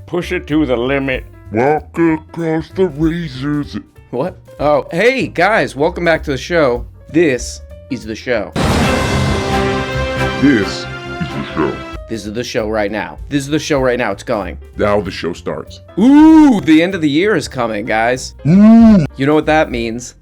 Push it to the limit. Walk across the razors. What? Oh, hey, guys, welcome back to the show. This is the show. This is the show. This is the show right now. This is the show right now. It's going. Now the show starts. Ooh, the end of the year is coming, guys. Ooh. You know what that means?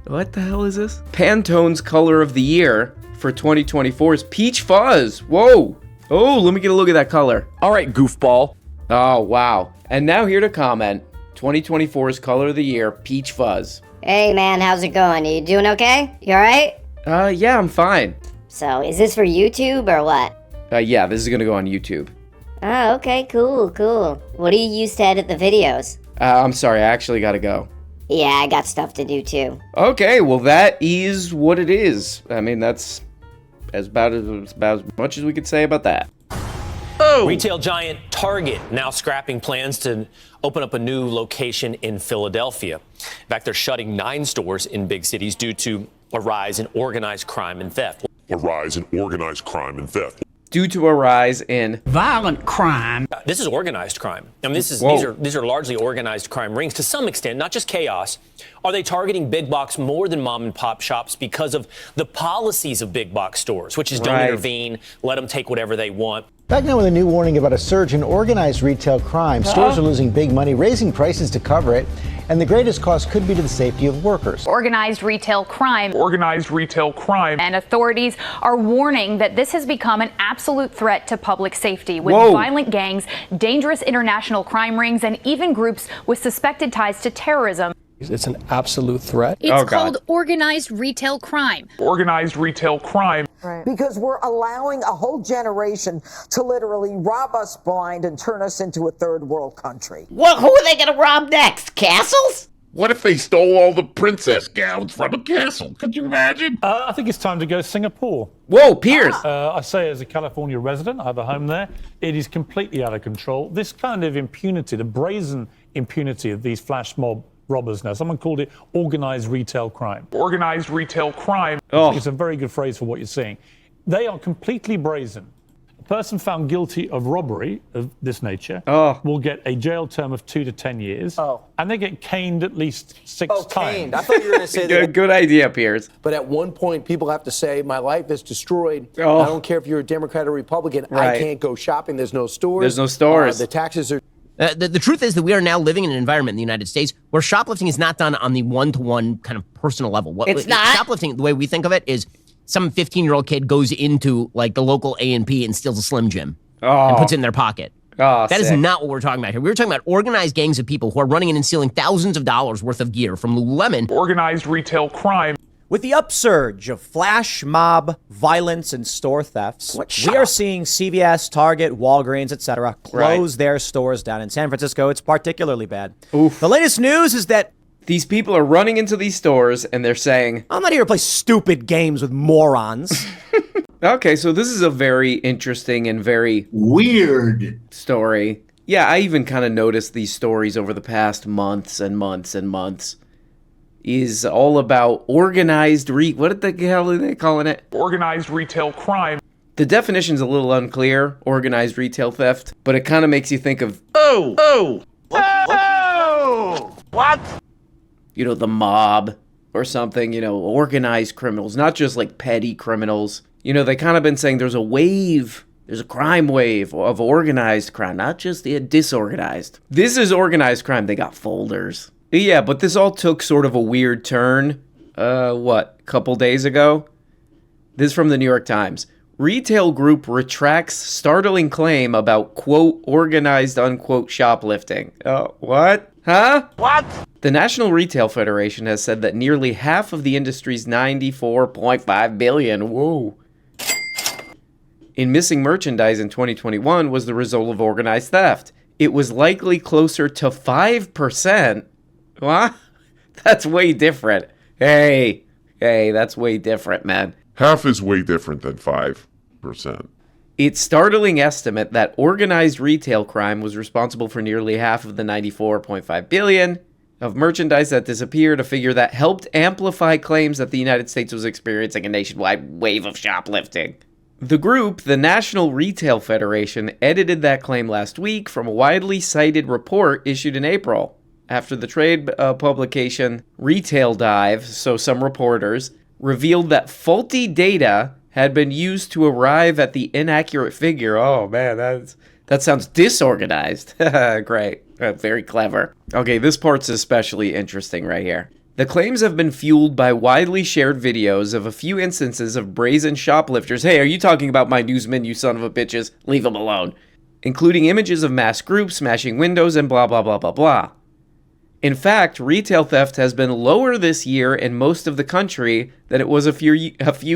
What the hell is this? Pantone's color of the year for 2024 is peach fuzz. Whoa. Oh, let me get a look at that color. All right, goofball. Oh, wow. And now here to comment, 2024's color of the year, peach fuzz. Hey man, how's it going? You doing okay? You alright? Yeah, I'm fine. So, is this for YouTube or what? Yeah, this is gonna go on YouTube. Oh, okay, cool. What do you use to edit the videos? I'm sorry, I actually gotta go. Yeah, I got stuff to do too. Okay, well that is what it is. I mean, that's about as much as we could say about that. Oh! Retail giant Target now scrapping plans to open up a new location in Philadelphia. In fact, they're shutting 9 stores in big cities due to a rise in organized crime and theft. Due to a rise in violent crime. This is organized crime. I mean, these are largely organized crime rings to some extent, not just chaos. Are they targeting big box more than mom and pop shops because of the policies of big box stores, which is don't intervene, let them take whatever they want? Back now with a new warning about a surge in organized retail crime. Stores are losing big money, raising prices to cover it, and the greatest cost could be to the safety of workers. Organized retail crime. And authorities are warning that this has become an absolute threat to public safety with violent gangs, dangerous international crime rings, and even groups with suspected ties to terrorism. It's an absolute threat. It's called organized retail crime. Right. Because we're allowing a whole generation to literally rob us blind and turn us into a third world country. Well, who are they going to rob next? Castles? What if they stole all the princess gowns from a castle? Could you imagine? I think it's time to go Singapore. Whoa, Piers! I say as a California resident, I have a home there. It is completely out of control. This kind of impunity, the brazen impunity of these flash mob robbers now. Someone called it organized retail crime. Oh. It's a very good phrase for what you're seeing. They are completely brazen. A person found guilty of robbery of this nature will get a jail term of 2 to 10 years. And they get caned at least 6 times. Caned. I thought you were going to say that. Good idea, Piers. But at one point, people have to say, my life is destroyed. I don't care if you're a Democrat or Republican. Right. I can't go shopping. There's no stores. There's no stores. The taxes are... The truth is that we are now living in an environment in the United States where shoplifting is not done on the one-to-one kind of personal level. It's not. Shoplifting, the way we think of it, is some 15-year-old kid goes into like the local A&P and steals a Slim Jim and puts it in their pocket. That is not what we're talking about here. We're talking about organized gangs of people who are running in and stealing thousands of dollars worth of gear from Lululemon. Organized retail crime. With the upsurge of flash mob violence and store thefts, we are seeing CVS, Target, Walgreens, etc. close their stores down. In San Francisco, it's particularly bad. Oof. The latest news is that these people are running into these stores and they're saying, I'm not here to play stupid games with morons. Okay, so this is a very interesting and very weird story. Yeah, I even kind of noticed these stories over the past months and months and months. Is all about organized what the hell are they calling it? Organized retail crime. The definition's a little unclear, organized retail theft, but it kind of makes you think of, what? You know, the mob or something, you know, organized criminals, not just like petty criminals. You know, they kind of been saying there's a crime wave of organized crime, not just the disorganized. This is organized crime. They got folders. Yeah, but this all took sort of a weird turn, a couple days ago? This is from the New York Times. Retail group retracts startling claim about, quote, organized, unquote, shoplifting. What? Huh? What? The National Retail Federation has said that nearly half of the industry's $94.5 billion, in missing merchandise in 2021 was the result of organized theft. It was likely closer to 5%. What? That's way different. Hey, that's way different, man. Half is way different than 5%. It's startling estimate that organized retail crime was responsible for nearly half of the $94.5 billion of merchandise that disappeared, a figure that helped amplify claims that the United States was experiencing a nationwide wave of shoplifting. The group, the National Retail Federation, edited that claim last week from a widely cited report issued in April. After the trade publication Retail Dive, so some reporters, revealed that faulty data had been used to arrive at the inaccurate figure. Oh man, that sounds disorganized. Great. Very clever. Okay, this part's especially interesting right here. The claims have been fueled by widely shared videos of a few instances of brazen shoplifters. Hey, are you talking about my newsman, you son of a bitches? Leave them alone. Including images of mass groups smashing windows and blah, blah, blah, blah, blah. In fact, retail theft has been lower this year in most of the country than it was a few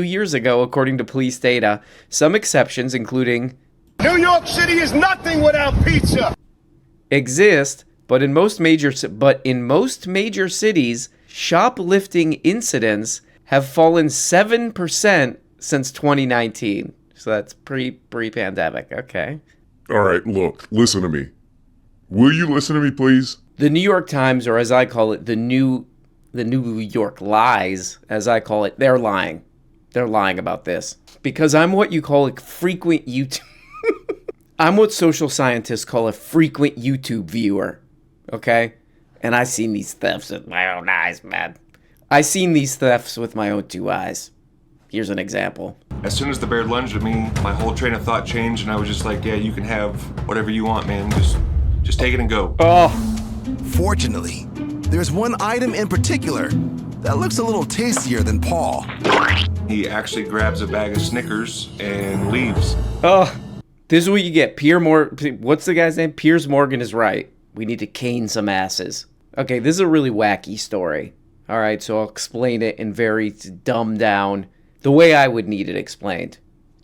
years ago, according to police data. Some exceptions, including New York City is nothing without pizza. Exist, but in most major cities, shoplifting incidents have fallen 7% since 2019. So that's pre-pandemic. Okay. All right, look, listen to me. Will you listen to me, please? The New York Times, or as I call it, the New York Lies, as I call it, they're lying. They're lying about this. Because I'm what you call a frequent YouTube... I'm what social scientists call a frequent YouTube viewer. Okay? And I've seen these thefts with my own eyes, man. I've seen these thefts with my own two eyes. Here's an example. As soon as the bear lunged at me, my whole train of thought changed, and I was just like, yeah, you can have whatever you want, man. Just take it and go. Oh. Fortunately, there's one item in particular that looks a little tastier than Paul. He actually grabs a bag of Snickers and leaves. Oh, this is what you get. What's the guy's name? Piers Morgan is right. We need to cane some asses. Okay, this is a really wacky story. All right, so I'll explain it in very dumbed down, the way I would need it explained.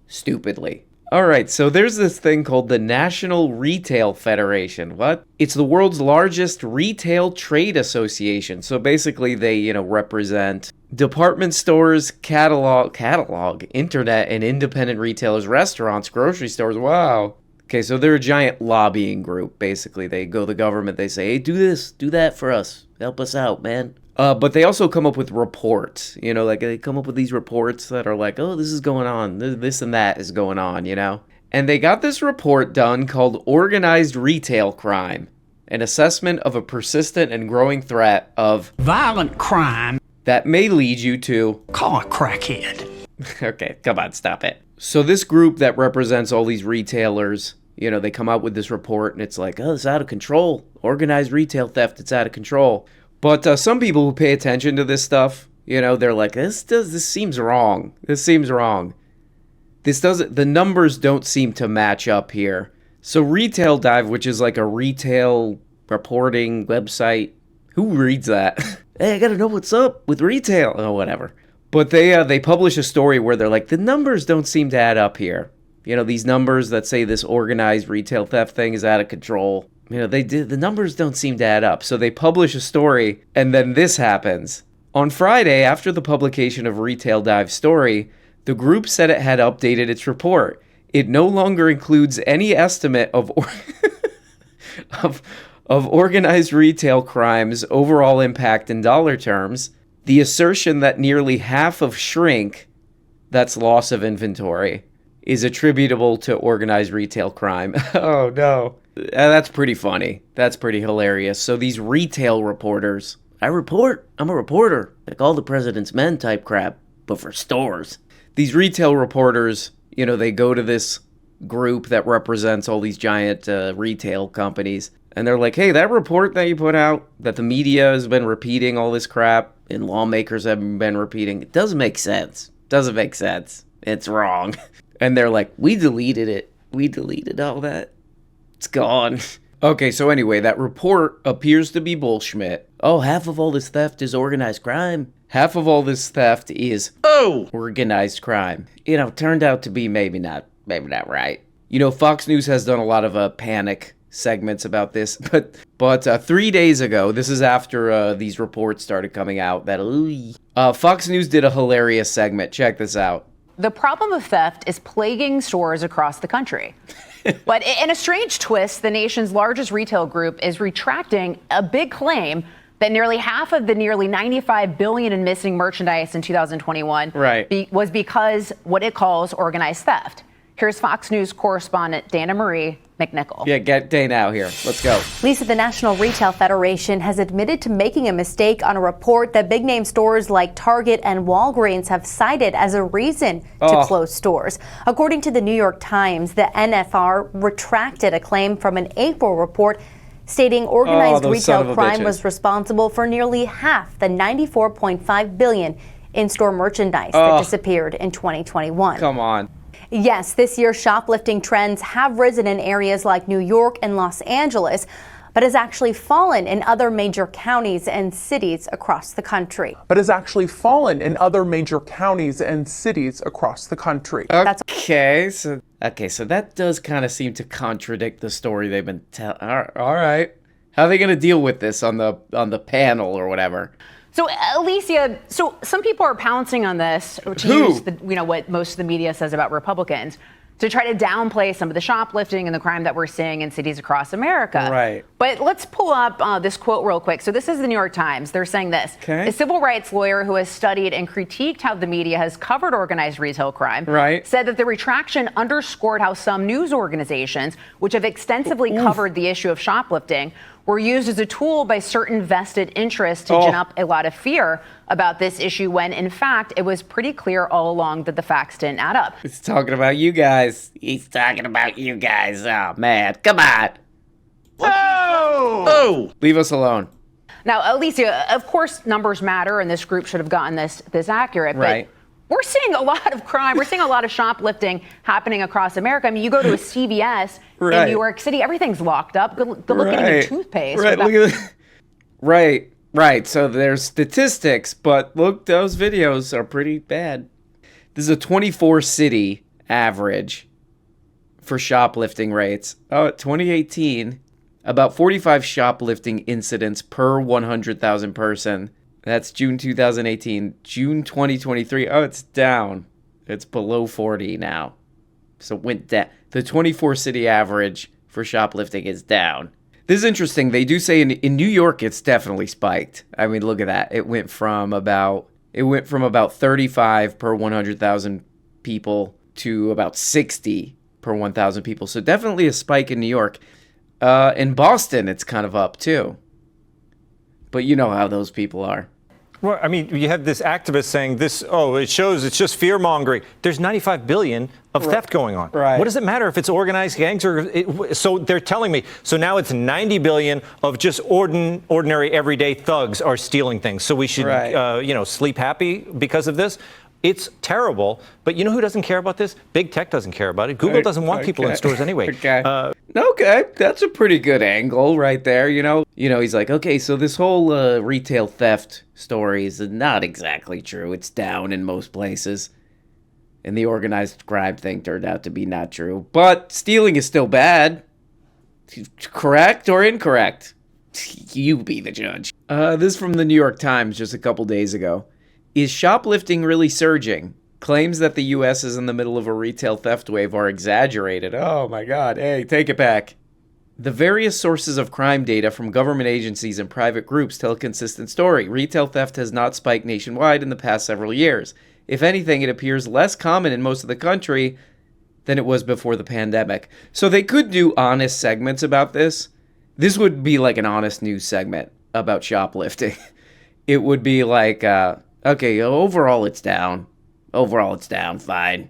Stupidly. All right, so there's this thing called the National Retail Federation. What? It's the world's largest retail trade association. So basically they, represent department stores, catalog, internet, and independent retailers, restaurants, grocery stores. Wow. Okay, so they're a giant lobbying group. Basically, they go to the government, they say, hey, do this, do that for us. Help us out, man. But they also come up with reports, they come up with these reports that are like, oh, this is going on, this and that is going on, And they got this report done called Organized Retail Crime, an assessment of a persistent and growing threat of violent crime that may lead you to call a crackhead. Okay, come on, stop it. So this group that represents all these retailers, they come out with this report and it's like, oh, it's out of control. Organized retail theft, it's out of control. But some people who pay attention to this stuff, they're like, this seems wrong. This seems wrong. The numbers don't seem to match up here. So Retail Dive, which is like a retail reporting website, who reads that? Hey, I gotta know what's up with retail. Oh, whatever. But they publish a story where they're like, the numbers don't seem to add up here. These numbers that say this organized retail theft thing is out of control. The numbers don't seem to add up. So they publish a story, and then this happens. On Friday, after the publication of Retail Dive's story, the group said it had updated its report. It no longer includes any estimate of organized retail crime's overall impact in dollar terms. The assertion that nearly half of shrink, that's loss of inventory, is attributable to organized retail crime. Oh, no. That's pretty funny. That's pretty hilarious. So these retail reporters, I'm a reporter, like all the president's men type crap, but for stores. These retail reporters, they go to this group that represents all these giant retail companies, and they're like, hey, that report that you put out, that the media has been repeating all this crap, and lawmakers have been repeating, it doesn't make sense. Doesn't make sense. It's wrong. And they're like, we deleted it. We deleted all that. It's gone. Okay, so anyway, that report appears to be bullshit. Oh, half of all this theft is organized crime. Half of all this theft is organized crime. Turned out to be maybe not right. Fox News has done a lot of panic segments about this, but 3 days ago, this is after these reports started coming out, that Fox News did a hilarious segment. Check this out. The problem of theft is plaguing stores across the country. But in a strange twist, the nation's largest retail group is retracting a big claim that nearly half of the nearly $95 billion in missing merchandise in 2021 was because what it calls organized theft. Here's Fox News correspondent Dana Marie McNichol. Yeah, get Dana out here. Let's go. Lisa, the National Retail Federation has admitted to making a mistake on a report that big name stores like Target and Walgreens have cited as a reason to close stores. According to the New York Times, the NFR retracted a claim from an April report stating organized retail crime was responsible for nearly half the $94.5 billion in-store merchandise that disappeared in 2021. Come on. Yes, this year shoplifting trends have risen in areas like New York and Los Angeles, but has actually fallen in other major counties and cities across the country. Okay, so that does kind of seem to contradict the story they've been telling. All right. How are they going to deal with this on the panel or whatever? So, Alicia, some people are pouncing on this, to use what most of the media says about Republicans, to try to downplay some of the shoplifting and the crime that we're seeing in cities across America. Right. But let's pull up this quote real quick. So this is the New York Times. They're saying this. A civil rights lawyer who has studied and critiqued how the media has covered organized retail crime said that the retraction underscored how some news organizations, which have extensively covered the issue of shoplifting, were used as a tool by certain vested interests to gin up a lot of fear about this issue when, in fact, it was pretty clear all along that the facts didn't add up. He's talking about you guys. He's talking about you guys. Oh, man. Come on. Oh! Leave us alone. Now, Alicia, of course, numbers matter, and this group should have gotten this accurate. But we're seeing a lot of crime. We're seeing a lot of shoplifting happening across America. I mean, you go to a CVS in New York City, everything's locked up. Good look at even toothpaste. Right. So there's statistics, but look, those videos are pretty bad. This is a 24-city average for shoplifting rates. 2018, about 45 shoplifting incidents per 100,000 person. That's June 2018. June 2023, it's down. It's below 40 now. So it went down. The 24-city average for shoplifting is down. This is interesting. They do say in New York, it's definitely spiked. I mean, look at that. It went from about 35 per 100,000 people to about 60 per 1,000 people. So definitely a spike in New York. In Boston, it's kind of up too. But you know how those people are. Well, I mean, you have this activist saying this, it shows it's just fear-mongering. There's $95 billion of theft going on. What does it matter if it's organized gangs or... So they're telling me, so now it's $90 billion of just ordinary, everyday thugs are stealing things. So we should, sleep happy because of this? It's terrible, but you know who doesn't care about this? Big tech doesn't care about it. Google doesn't want people in stores anyway. Okay, that's a pretty good angle right there, you know. He's like, okay, so this whole retail theft story is not exactly true. It's down in most places. And the organized crime thing turned out to be not true. But stealing is still bad. Correct or incorrect? You be the judge. This is from the New York Times just a couple days ago. Is shoplifting really surging? Claims that the U.S. is in the middle of a retail theft wave are exaggerated. Oh my God. Hey, take it back. The various sources of crime data from government agencies and private groups tell a consistent story. Retail theft has not spiked nationwide in the past several years. If anything, it appears less common in most of the country than it was before the pandemic. So they could do honest segments about this. This would be like an honest news segment about shoplifting. It would be like... okay, overall it's down. Fine.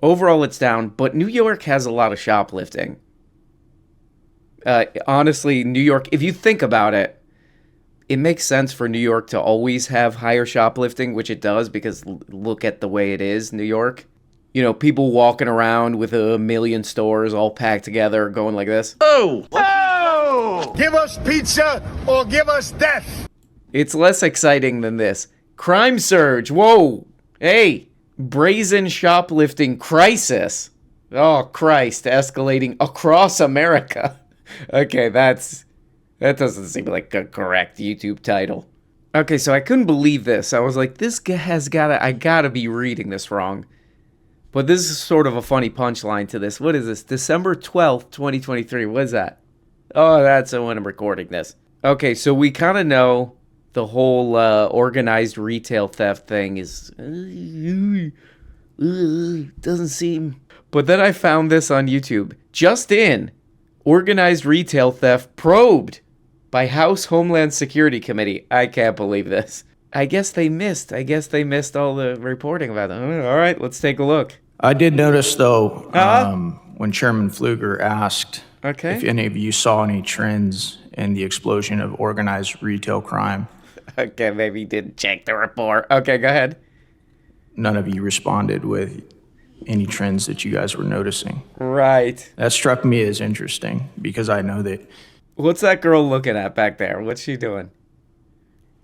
Overall it's down, but New York has a lot of shoplifting. Honestly, New York, if you think about it, it makes sense for New York to always have higher shoplifting, which it does, because look at the way it is, New York. People walking around with a million stores all packed together going like this. Oh! Give us pizza or give us death! It's less exciting than this. Crime surge. Whoa. Hey. Brazen shoplifting crisis. Oh, Christ. Escalating across America. Okay, that doesn't seem like a correct YouTube title. Okay, so I couldn't believe this. I was like, I gotta be reading this wrong. But this is sort of a funny punchline to this. What is this? December 12th, 2023. What is that? Oh, that's when I'm recording this. Okay, so we kind of know The whole organized retail theft thing is doesn't seem. But then I found this on YouTube. Just in, organized retail theft probed by House Homeland Security Committee. I can't believe this. I guess they missed all the reporting about them. All right, let's take a look. I did notice, though, when Chairman Pfluger asked if any of you saw any trends in the explosion of organized retail crime. Okay, maybe you didn't check the report. Okay, go ahead. None of you responded with any trends that you guys were noticing. Right. That struck me as interesting because I know that. What's that girl looking at back there? What's she doing?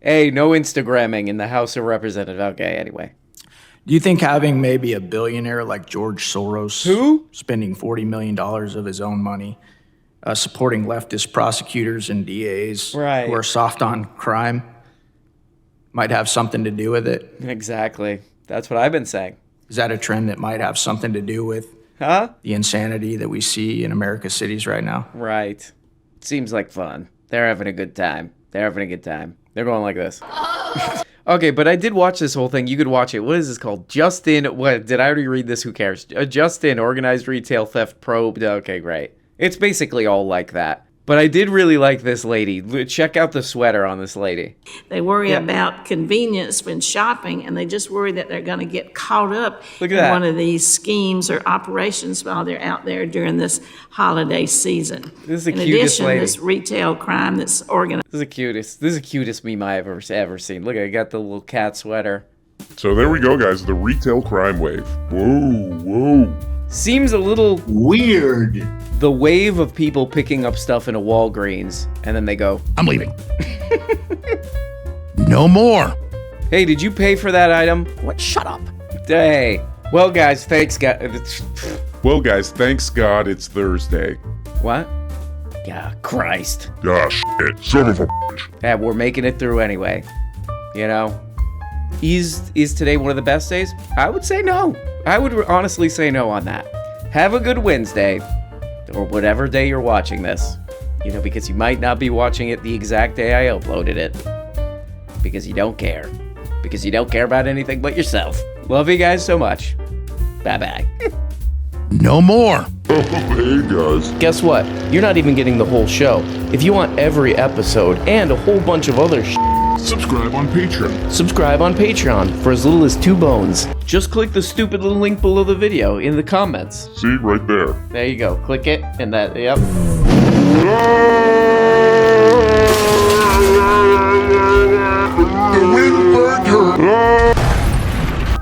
Hey, no Instagramming in the House of Representatives. Okay, anyway. Do you think having maybe a billionaire like George Soros, spending $40 million of his own money, supporting leftist prosecutors and DAs who are soft on crime, might have something to do with it? Exactly. That's what I've been saying. Is that a trend that might have something to do with the insanity that we see in America's cities right now? Right. Seems like fun. They're having a good time. They're going like this. Okay, but I did watch this whole thing. You could watch it. What is this called? Just in. What? Did I already read this? Who cares? Just in. Organized retail theft probed. Okay, great. It's basically all like that. But I did really like this lady. Check out the sweater on this lady. They worry about convenience when shopping, and they just worry that they're going to get caught up in one of these schemes or operations while they're out there during this holiday season. This is the cutest lady. This retail crime that's organized. This is the cutest meme I've ever seen. Look, I got the little cat sweater. So there we go, guys. The retail crime wave. Whoa. Seems a little weird. The wave of people picking up stuff in a Walgreens, and then they go, I'm leaving. No more. Hey, did you pay for that item? What? Shut up. Hey. Well, guys, thanks, God. Thanks God it's Thursday. What? Yeah, Christ. Ah, shit. Son of a bitch. Yeah, we're making it through anyway. You know? Is today one of the best days? I would say no. I would honestly say no on that. Have a good Wednesday. Or whatever day you're watching this. You know, because you might not be watching it the exact day I uploaded it. Because you don't care. Because you don't care about anything but yourself. Love you guys so much. Bye-bye. No more. Hey, guys. Guess what? You're not even getting the whole show. If you want every episode and a whole bunch of other subscribe on Patreon. Subscribe on Patreon for as little as 2 bones. Just click the stupid little link below the video in the comments. See, right there. There you go. Click it, and that, yep.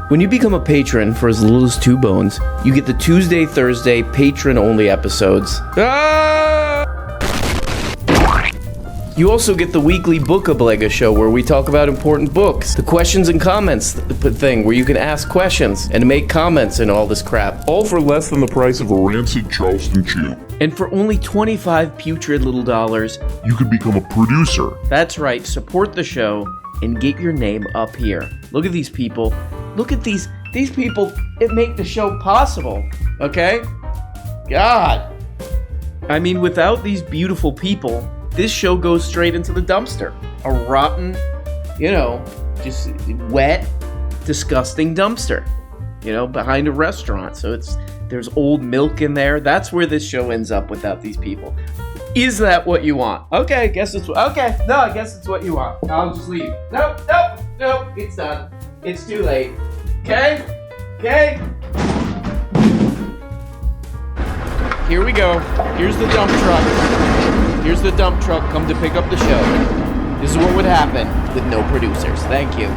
When you become a patron for as little as 2 bones, you get the Tuesday, Thursday, patron-only episodes. You also get the weekly Book Oblega show where we talk about important books. The questions and comments thing where you can ask questions and make comments and all this crap. All for less than the price of a rancid Charleston chew. And for only 25 putrid little dollars, you can become a producer. That's right, support the show and get your name up here. Look at these people. Look at these people that make the show possible, okay? God. I mean, without these beautiful people, this show goes straight into the dumpster. A rotten, just wet, disgusting dumpster, behind a restaurant. So there's old milk in there. That's where this show ends up without these people. Is that what you want? Okay, I guess it's what you want. I'll just leave. Nope, it's done. It's too late. Okay? Here we go. Here's the dump truck. Here's the dump truck come to pick up the show. This is what would happen with no producers. Thank you.